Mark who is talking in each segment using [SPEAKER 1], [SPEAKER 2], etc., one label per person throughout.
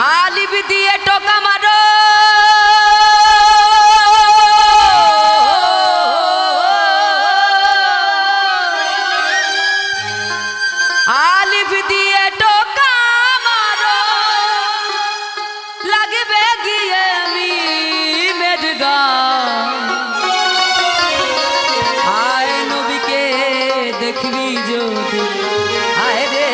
[SPEAKER 1] আলিফ দিয়ে টোকা মারো আলিফ দিয়ে টোকা মারো লাগবে গিয়ে মিমের গান আয় নবীকে দেখবি যদি আয় রে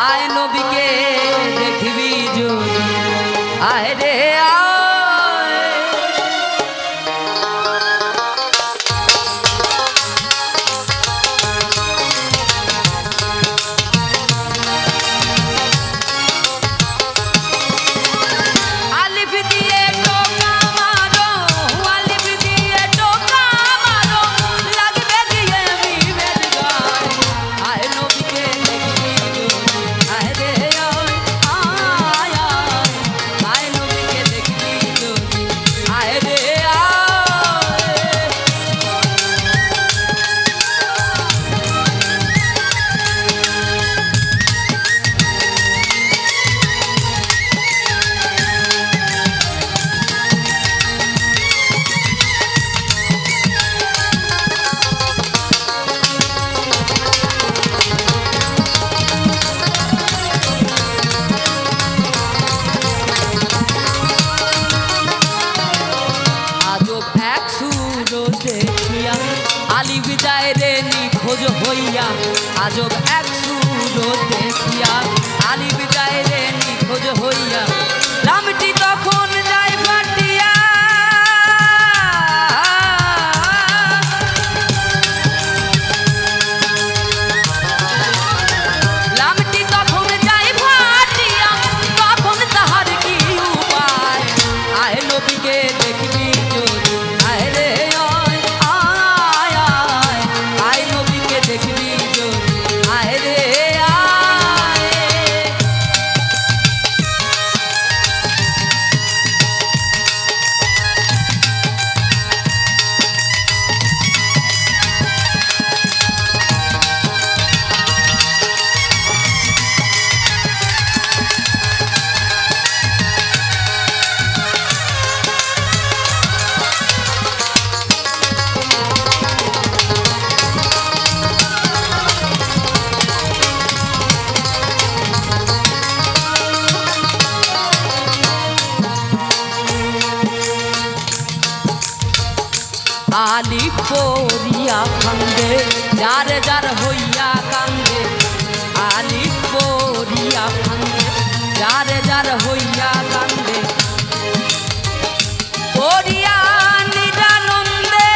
[SPEAKER 1] আয় নবীকে দেখবি যদি আয় রে আলিফ যায় রে নিখোঁজ হইয়া আজব এক সুর দেখিয়া আলিফ যায় রে নিখোঁজ হইয়া লামটি তখন যায় ফাটিয়া লামটি তখন যায় ফাটিয়া তখন তাহার কি উপায় আয় নবীকে দেখবি যদি আয় রে দেখবি যদি আয় রে আলিফ পড়িয়া কান্দে যার যার হইয়া কান্দে আলিফ পড়িয়া কান্দে যার যার হইয়া কান্দে পড়িয়া নিরানন্দে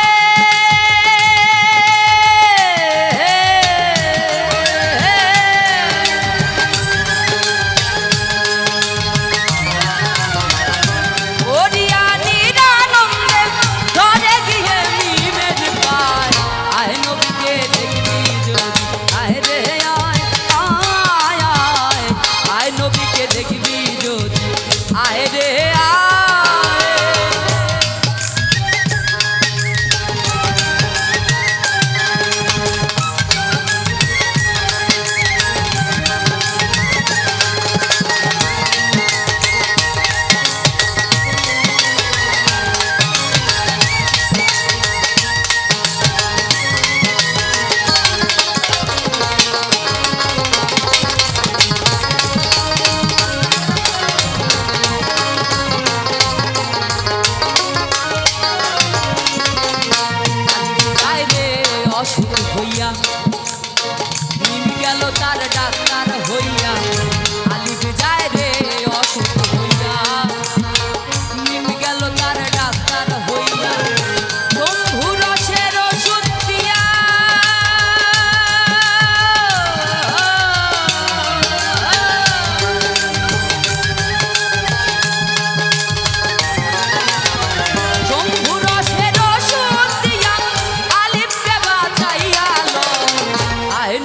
[SPEAKER 1] দেখবি যদি আয় রে অসুখ হইয়া নিম গেল তার ডাক্তার হইয়া আলিফ যায় রে অসুখ হইয়া নিম গেল তার ডাক্তার হইয়া বন্ধু রসের ওষুধ দিয়া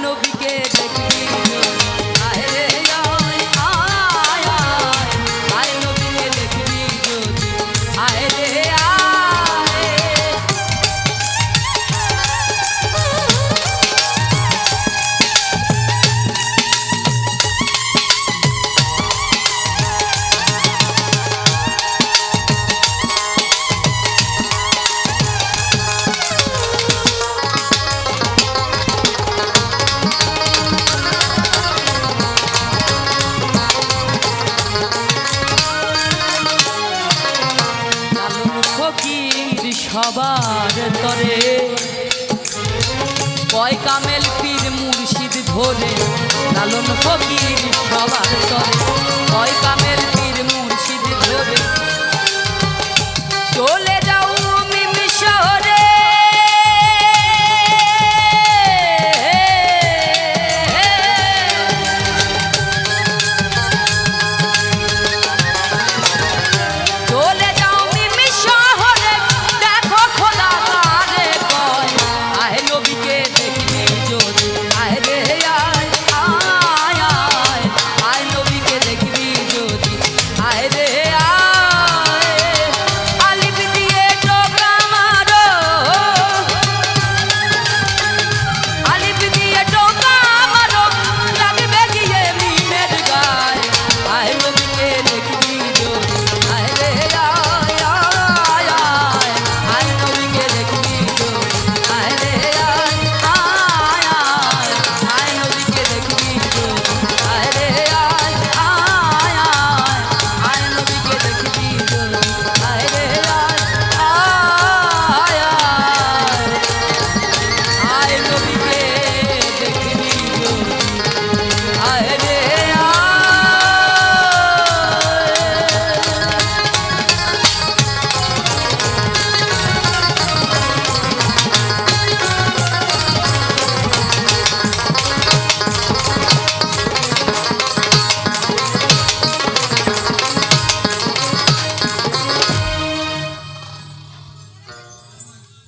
[SPEAKER 1] নবীকে দেখবি আয় রে আয় নবীকে দেখবি যদি আয় রে আয় সবার তরে কয় কামেল পীর মুর্শিদ ধরে লালন ফকির সবার তরে